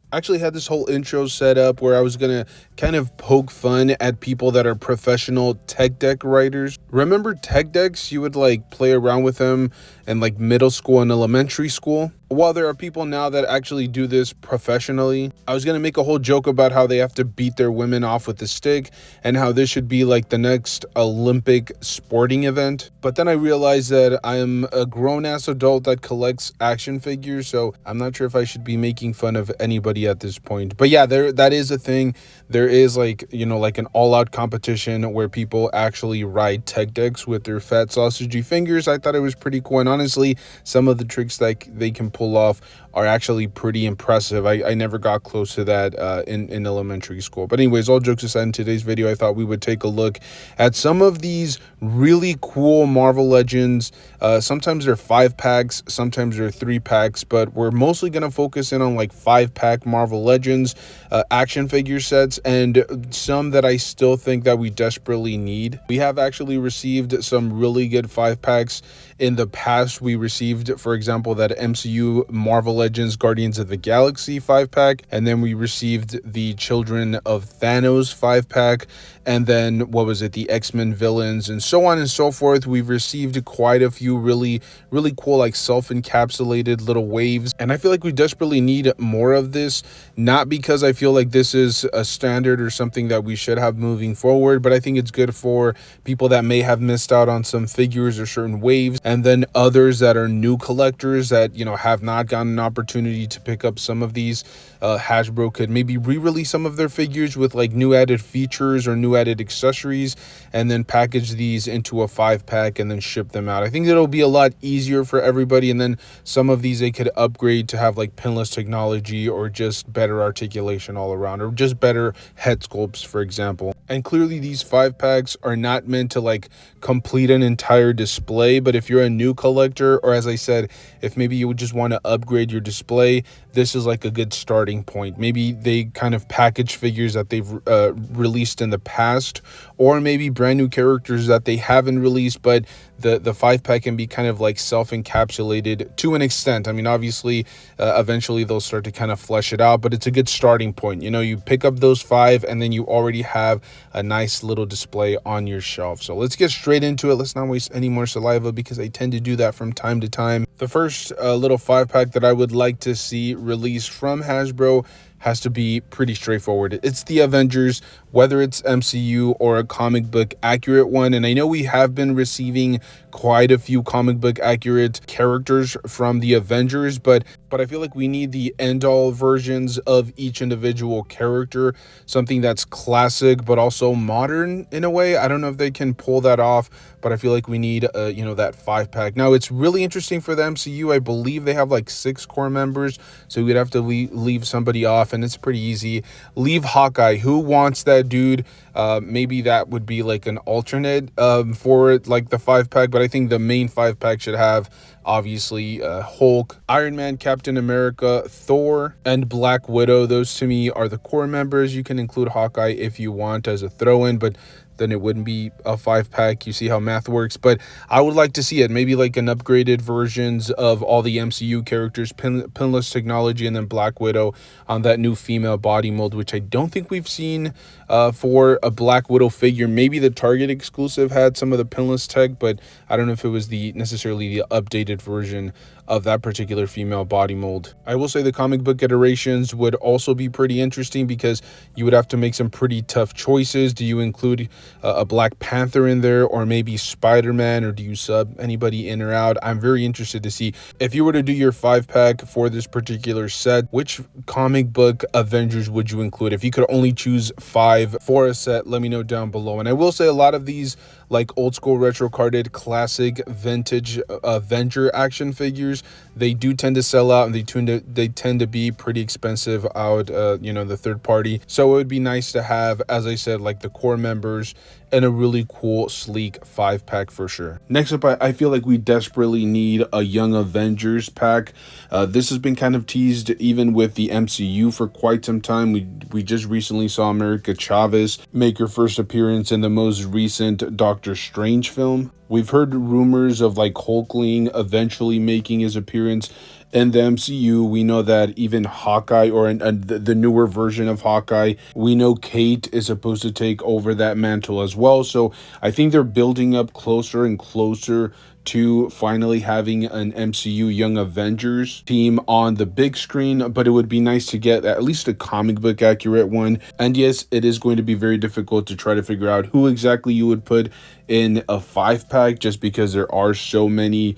I actually had this whole intro set up where I was gonna kind of poke fun at people that are professional tech deck writers. Remember tech decks? You would like play around with them in like middle school and elementary school. While there are people now that actually do this professionally, I was gonna make a whole joke about how they have to beat their women off with a stick and how this should be like the next Olympic sporting event. But then I realized that I am a grown ass adult that collects action figures, so I'm not sure if I should be making fun of anybody at this point. But yeah, that is a thing. There is like, like an all-out competition where people actually ride tech decks with their fat sausagey fingers. I thought it was pretty cool, and honestly, some of the tricks that they can pull off are actually pretty impressive. I never got close to that in elementary school. But anyways, all jokes aside, in today's video, I thought we would take a look at some of these really cool Marvel Legends. Sometimes they're 5-packs, sometimes they're 3-packs, but we're mostly going to focus in on like 5-pack Marvel Legends action figure sets, and some that I still think that we desperately need. We have actually received some really good 5-packs in the past. We received, for example, that MCU Marvel Legends Guardians of the Galaxy 5-pack, and then we received the Children of Thanos 5-pack, and then what was it, the X-Men villains, and so on and so forth. We've received quite a few really cool like self-encapsulated little waves, and I feel like we desperately need more of this, not because I feel like this is a standard or something that we should have moving forward, but I think it's good for people that may have missed out on some figures or certain waves, and then others that are new collectors that have not gotten an opportunity to pick up some of these. Hasbro could maybe re-release some of their figures with like new added features or new added accessories, and then package these into a 5-pack and then ship them out. I think it'll be a lot easier for everybody, and then some of these they could upgrade to have like pinless technology or just better articulation all around, or just better head sculpts, for example. And clearly these 5-packs are not meant to like complete an entire display, but if you're a new collector, or as I said, if maybe you would just want to upgrade your display, this is like a good starting point. Maybe they kind of package figures that they've released in the past, or maybe brand new characters that they haven't released, but the 5-pack can be kind of like self-encapsulated to an extent. I mean, obviously, eventually they'll start to kind of flesh it out, but it's a good starting point. You pick up those 5 and then you already have a nice little display on your shelf. So let's get straight into it. Let's not waste any more saliva, because I tend to do that from time to time. The first little 5-pack that I would like to see released from Hasbro has to be pretty straightforward. It's the Avengers, whether it's MCU or a comic book accurate one. And I know we have been receiving quite a few comic book accurate characters from the Avengers, but I feel like we need the end-all versions of each individual character, something that's classic but also modern in a way. I don't know if they can pull that off, but I feel like we need that 5-pack. Now, it's really interesting for the MCU. I believe they have like 6 core members, so we'd have to leave somebody off, and it's pretty easy. Leave Hawkeye. Who wants that dude? Maybe that would be like an alternate for like the 5-pack, but I think the main 5-pack should have obviously Hulk, Iron Man, Captain America, Thor, and Black Widow. Those to me are the core members. You can include Hawkeye if you want as a throw-in, but then it wouldn't be a 5-pack. You see how math works, but I would like to see it. Maybe like an upgraded versions of all the MCU characters, pinless technology, and then Black Widow on that new female body mold, which I don't think we've seen for a Black Widow figure. Maybe the Target exclusive had some of the pinless tech, but I don't know if it was necessarily the updated version of that particular female body mold. I will say the comic book iterations would also be pretty interesting, because you would have to make some pretty tough choices. Do you include a Black Panther in there, or maybe Spider-Man, or do you sub anybody in or out? I'm very interested to see, if you were to do your 5-pack for this particular set, which comic book Avengers would you include? If you could only choose 5 for a set, let me know down below. And I will say a lot of these like old school retro carded classic vintage Avenger action figures, they do tend to sell out, and they tend to be pretty expensive out the third party. So it would be nice to have, as I said, like the core members and a really cool sleek 5-pack for sure. Next up, I feel like we desperately need a Young Avengers pack. This has been kind of teased even with the MCU for quite some time. We just recently saw America Chavez make her first appearance in the most recent Doctor Strange film. We've heard rumors of like Hulkling eventually making his appearance in the MCU. We know that even Hawkeye, or the newer version of Hawkeye, we know Kate is supposed to take over that mantle as well. So I think they're building up closer and closer to finally having an MCU Young Avengers team on the big screen, but it would be nice to get at least a comic book accurate one. And yes, it is going to be very difficult to try to figure out who exactly you would put in a 5-pack, just because there are so many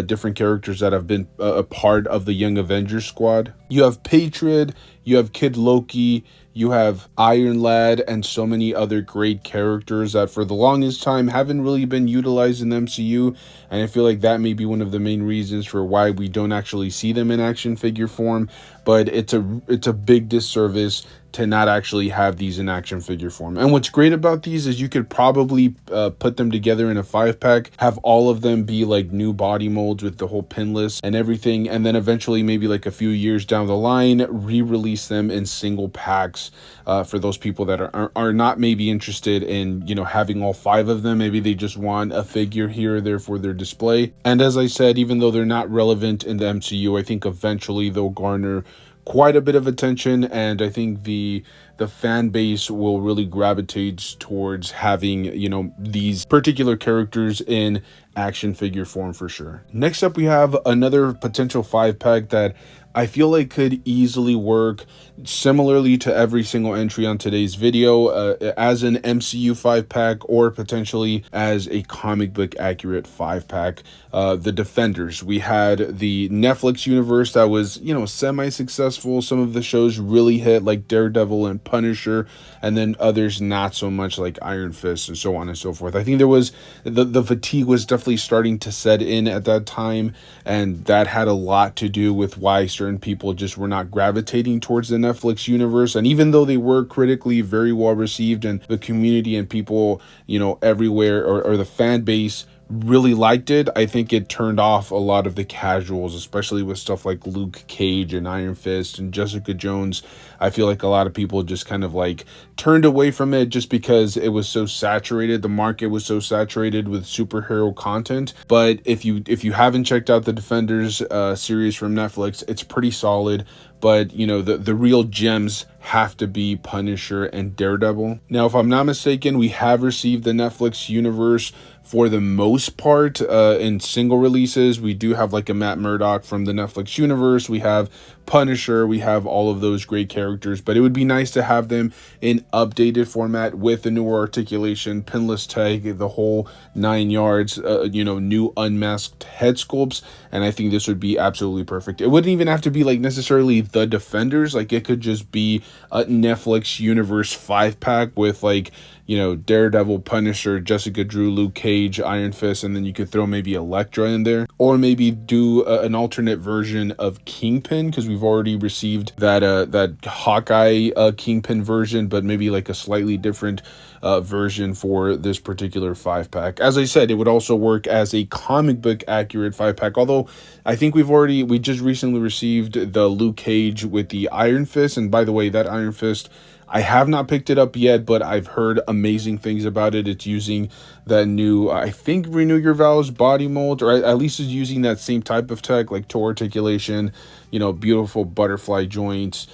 different characters that have been a part of the Young Avengers squad. You have Patriot, you have Kid Loki, you have Iron Lad, and so many other great characters that for the longest time haven't really been utilized in the MCU. And I feel like that may be one of the main reasons for why we don't actually see them in action figure form. But it's a big disservice to not actually have these in action figure form. And what's great about these is you could probably put them together in a 5-pack, have all of them be like new body molds with the whole pinless and everything, and then eventually maybe like a few years down the line re-release them in single packs for those people that are not maybe interested in, you know, having all 5 of them. Maybe they just want a figure here or there for their display. And as I said, even though they're not relevant in the MCU, I think eventually they'll garner quite a bit of attention, and I think the fan base will really gravitate towards having, you know, these particular characters in action figure form for sure. Next up, we have another potential 5-pack that I feel like could easily work similarly to every single entry on today's video, as an MCU 5-pack or potentially as a comic book accurate 5-pack. The Defenders. We had the Netflix universe that was, you know, semi-successful. Some of the shows really hit, like Daredevil and Punisher, and then others not so much, like Iron Fist and so on and so forth. I think there was the fatigue was definitely starting to set in at that time, and that had a lot to do with why certain people just were not gravitating towards the Netflix universe. And even though they were critically very well received, and the community and people, you know, everywhere, or the fan base really liked it, I think it turned off a lot of the casuals, especially with stuff like Luke Cage and Iron Fist and Jessica Jones. I feel like a lot of people just kind of like turned away from it just because it was so saturated. The market was so saturated with superhero content. But if you haven't checked out the Defenders series from Netflix, it's pretty solid. But, you know, the real gems have to be Punisher and Daredevil. Now, if I'm not mistaken, we have received the Netflix universe for the most part in single releases. We do have like a Matt Murdock from the Netflix universe. We have Punisher. We have all of those great characters, but it would be nice to have them in updated format with the newer articulation, pinless tag, the whole 9 yards, you know, new unmasked head sculpts. And I think this would be absolutely perfect. It wouldn't even have to be like necessarily the Defenders. Like, it could just be a Netflix universe 5-pack with, like, you know, Daredevil, Punisher, Jessica Drew, Luke Cage, Iron Fist, and then you could throw maybe Elektra in there, or maybe do an alternate version of Kingpin, because we've already received that Hawkeye Kingpin version, but maybe like a slightly different version for this particular 5-pack. As I said, it would also work as a comic book accurate 5-pack, although I think we just recently received the Luke Cage with the Iron Fist. And by the way, that Iron Fist, I have not picked it up yet, but I've heard amazing things about it. It's using that new, I think, Renew Your Vows body mold, or at least is using that same type of tech, like toe articulation, you know, beautiful butterfly joints,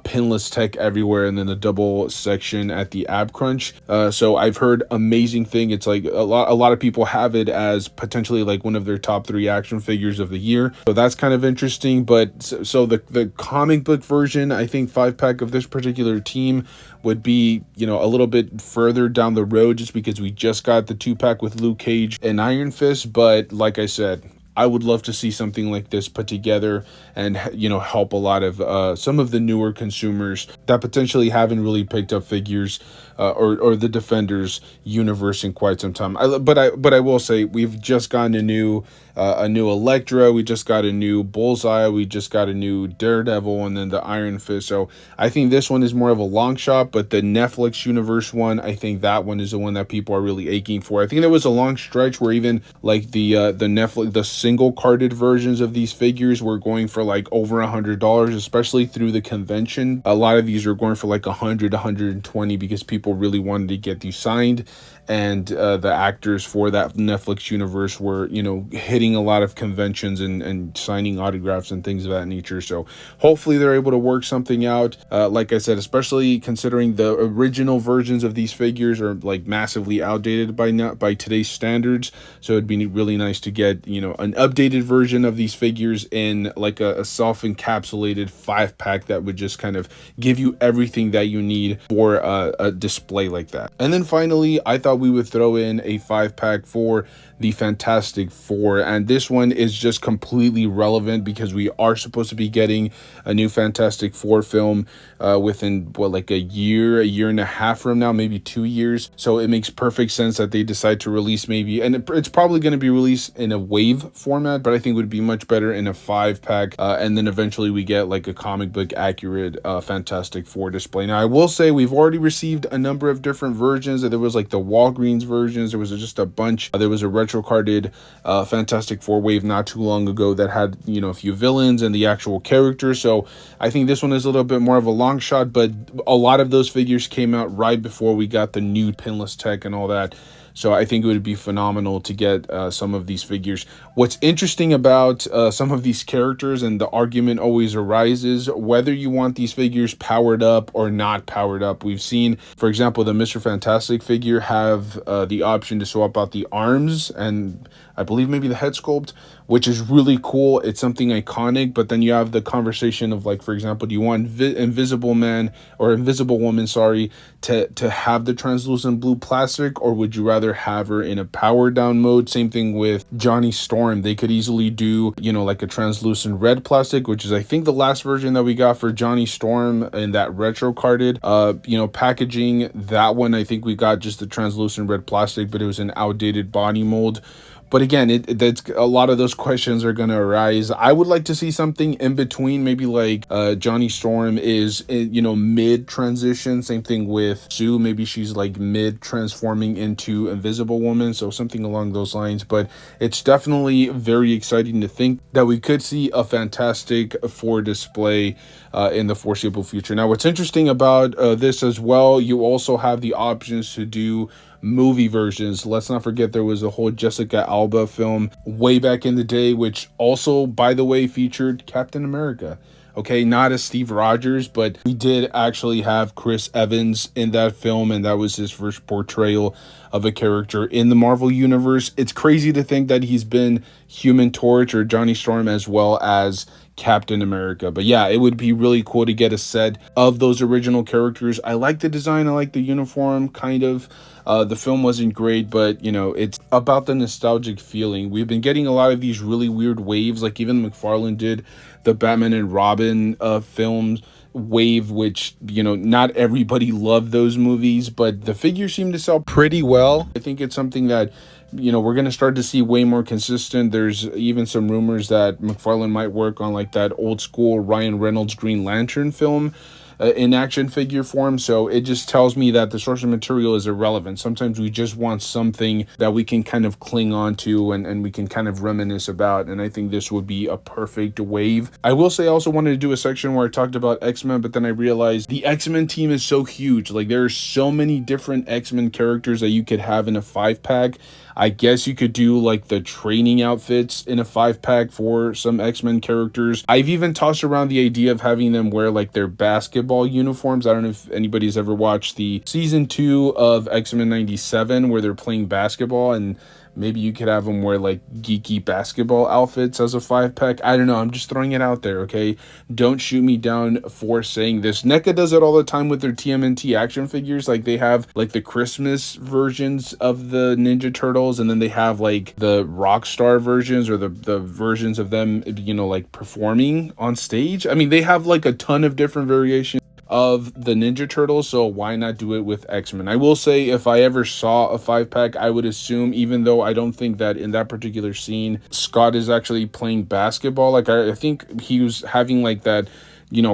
pinless tech everywhere, and then the double section at the ab crunch. So I've heard amazing thing. It's like a lot of people have it as potentially like one of their top 3 action figures of the year. So that's kind of interesting. But so the comic book version, I think 5-pack of this particular team would be, you know, a little bit further down the road, just because we just got the 2-pack with Luke Cage and Iron Fist. But like I said, I would love to see something like this put together and, you know, help a lot of some of the newer consumers that potentially haven't really picked up figures or the Defenders universe in quite some time. But I will say, we've just gotten a new Elektra, we just got a new Bullseye, we just got a new Daredevil, and then the Iron Fist. So I think this one is more of a long shot, but the Netflix universe one, I think that one is the one that people are really aching for. I think there was a long stretch where even like the Netflix, the single carded versions of these figures were going for like over $100, especially through the convention. A lot of these are going for like 100, 120 because people really wanted to get these signed, and the actors for that Netflix universe were, you know, hitting hitting a lot of conventions and signing autographs and things of that nature. So hopefully they're able to work something out. Like I said, especially considering the original versions of these figures are like massively outdated by today's standards. So it'd be really nice to get, you know, an updated version of these figures in like a self-encapsulated 5-pack that would just kind of give you everything that you need for a display like that. And then finally, I thought we would throw in a 5-pack for the Fantastic Four, and this one is just completely relevant because we are supposed to be getting a new Fantastic Four film within like a year and a half from now, maybe 2 years. So it makes perfect sense that they decide to release maybe, and it's probably going to be released in a wave format, but I think it would be much better in a 5-pack, and then eventually we get like a comic book accurate Fantastic Four display. Now I will say we've already received a number of different versions. There was like the Walgreens versions, there was just a bunch. There was a retro carded Fantastic Four wave not too long ago that had, you know, a few villains and the actual characters. So I think this one is a little bit more of a long shot, but a lot of those figures came out right before we got the new pinless tech and all that. So I think it would be phenomenal to get some of these figures. What's interesting about some of these characters, and the argument always arises, whether you want these figures powered up or not powered up. We've seen, for example, the Mr. Fantastic figure have the option to swap out the arms and I believe maybe the head sculpt, which is really cool. It's something iconic, but then you have the conversation of, like, for example, do you want Invisible Man or Invisible Woman, sorry, to have the translucent blue plastic, or would you rather have her in a power down mode? Same thing with Johnny Storm. They could easily do, you know, like a translucent red plastic, which is I think the last version that we got for Johnny Storm in that retro carded you know, packaging. That one I think we got just the translucent red plastic, but it was an outdated body mold. But again, that's a lot of those questions are going to arise. I would like to see something in between, maybe like Johnny Storm is, you know, mid transition. Same thing with Sue. Maybe she's like mid transforming into Invisible Woman. So something along those lines. But it's definitely very exciting to think that we could see a Fantastic Four display in the foreseeable future. Now, what's interesting about this as well, you also have the options to do movie versions. Let's not forget there was a whole Jessica Alba film way back in the day, which also, by the way, featured Captain America. Okay, not as Steve Rogers, but we did actually have Chris Evans in that film, and that was his first portrayal of a character in the Marvel Universe. It's crazy to think that he's been Human Torch or Johnny Storm as well as Captain America. But yeah, it would be really cool to get a set of those original characters. I like the design, I like the uniform, kind of. The film wasn't great, but, you know, it's about the nostalgic feeling. We've been getting a lot of these really weird waves, like even McFarlane did the Batman and Robin films wave, which, you know, not everybody loved those movies, but the figures seem to sell pretty well. I think it's something that, you know, we're going to start to see way more consistent. There's even some rumors that McFarlane might work on like that old school Ryan Reynolds Green Lantern film in action figure form. So it just tells me that the source of material is irrelevant. Sometimes we just want something that we can kind of cling on to and we can kind of reminisce about. And I think this would be a perfect wave. I will say I also wanted to do a section where I talked about X-Men, but then I realized the X-Men team is so huge. Like, there are so many different X-Men characters that you could have in a 5-pack. I guess you could do like the training outfits in a 5-pack for some X-Men characters. I've even tossed around the idea of having them wear like their basketball uniforms. I don't know if anybody's ever watched the season 2 of X-Men 97 where they're playing basketball, and maybe you could have them wear like geeky basketball outfits as a 5-pack. I don't know. I'm just throwing it out there, okay? Don't shoot me down for saying this. NECA does it all the time with their TMNT action figures. Like, they have like the Christmas versions of the Ninja Turtles, and then they have like the Rockstar versions or the versions of them, you know, like performing on stage. I mean, they have like a ton of different variations of the Ninja Turtles, so why not do it with X-Men? I will say, if I ever saw a 5-pack, I would assume, even though I don't think that in that particular scene Scott is actually playing basketball, like I think he was having like that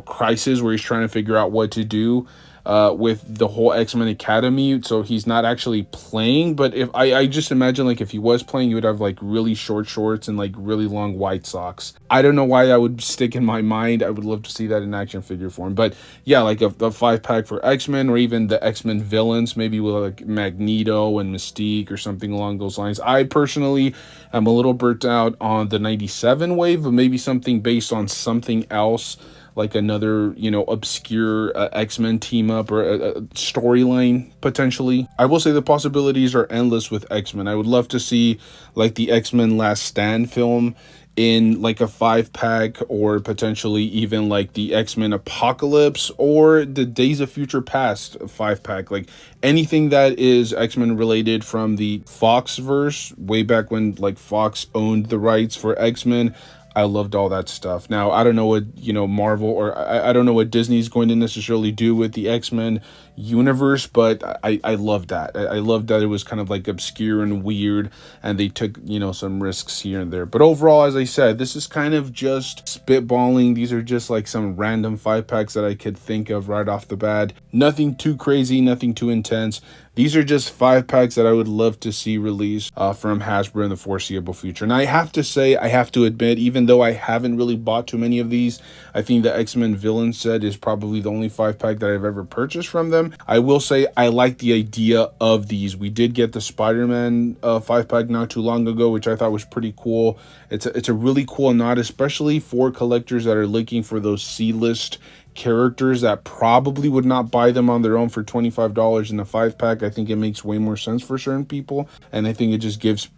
crisis where he's trying to figure out what to do with the whole X-Men Academy. So he's not actually playing, but if I just imagine like if he was playing, he would have like really short shorts and like really long white socks. I don't know why that would stick in my mind. I would love to see that in action figure form. But yeah, like a 5 pack for X-Men, or even the X-Men villains, maybe with like Magneto and Mystique or something along those lines. I personally am a little burnt out on the 97 wave, but maybe something based on something else, like another, obscure X-Men team up or a storyline potentially. I will say the possibilities are endless with X-Men. I would love to see like the X-Men Last Stand film in like a 5 pack, or potentially even like the X-Men Apocalypse or the Days of Future Past 5 pack, like anything that is X-Men related from the Fox verse way back when like Fox owned the rights for X-Men. I loved all that stuff. Now, I don't know what, Marvel, or I don't know what Disney's going to necessarily do with the X-Men universe, but I love that. I love that it was kind of like obscure and weird, and they took, some risks here and there. But overall, as I said, this is kind of just spitballing. These are just like some random 5 packs that I could think of right off the bat. Nothing too crazy, nothing too intense. These are just 5 packs that I would love to see released from Hasbro in the foreseeable future. And I have to say, I have to admit, even though I haven't really bought too many of these, I think the X-Men villain set is probably the only 5 pack that I've ever purchased from them. I will say I like the idea of these. We did get the Spider-Man 5 pack not too long ago, which I thought was pretty cool. It's a really cool nod, especially for collectors that are looking for those C-list characters that probably would not buy them on their own for $25 in a 5 pack. I think it makes way more sense for certain people, and I think it just gives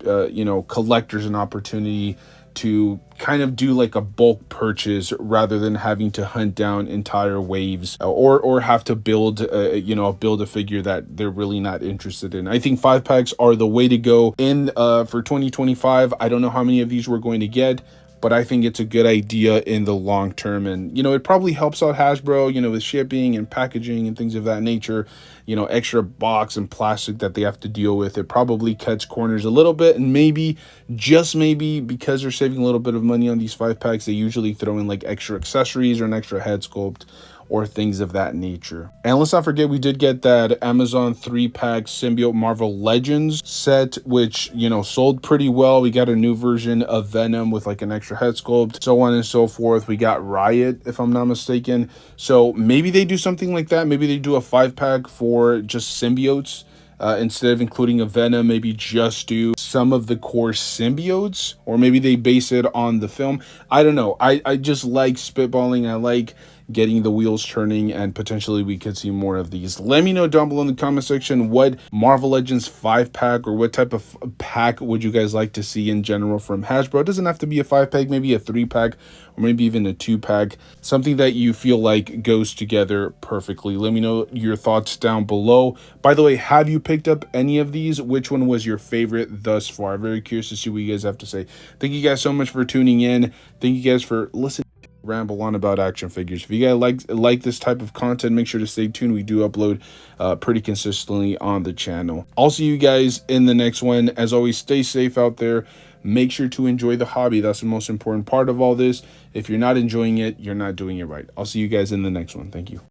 collectors an opportunity to kind of do like a bulk purchase rather than having to hunt down entire waves, or have to build build a figure that they're really not interested in. I think 5 packs are the way to go in for 2025. I don't know how many of these we're going to get, but I think it's a good idea in the long term. And, it probably helps out Hasbro, with shipping and packaging and things of that nature, extra box and plastic that they have to deal with. It probably cuts corners a little bit. And maybe, just maybe, because they're saving a little bit of money on these 5 packs, they usually throw in like extra accessories or an extra head sculpt or things of that nature. And let's not forget, we did get that Amazon 3-pack Symbiote Marvel Legends set, which, sold pretty well. We got a new version of Venom with like an extra head sculpt, so on and so forth. We got Riot, if I'm not mistaken. So maybe they do something like that. Maybe they do a 5 pack for just symbiotes. Instead of including a Venom, maybe just do some of the core symbiotes, or maybe they base it on the film. I don't know. I just like spitballing. I like getting the wheels turning, and potentially we could see more of these. Let me know down below in the comment section what Marvel Legends 5 pack, or what type of pack would you guys like to see in general from Hasbro. It doesn't have to be a 5 pack, maybe a 3 pack, or maybe even a 2 pack, something that you feel like goes together perfectly. Let me know your thoughts down below. By the way, have you picked up any of these? Which one was your favorite thus far? I'm very curious to see what you guys have to say. Thank you guys so much for tuning in. Thank you guys for listening ramble on about action figures. If you guys like this type of content, make sure to stay tuned. We do upload pretty consistently on the channel. I'll see you guys in the next one. As always, stay safe out there. Make sure to enjoy the hobby. That's the most important part of all this. If you're not enjoying it, you're not doing it right. I'll see you guys in the next one. Thank you.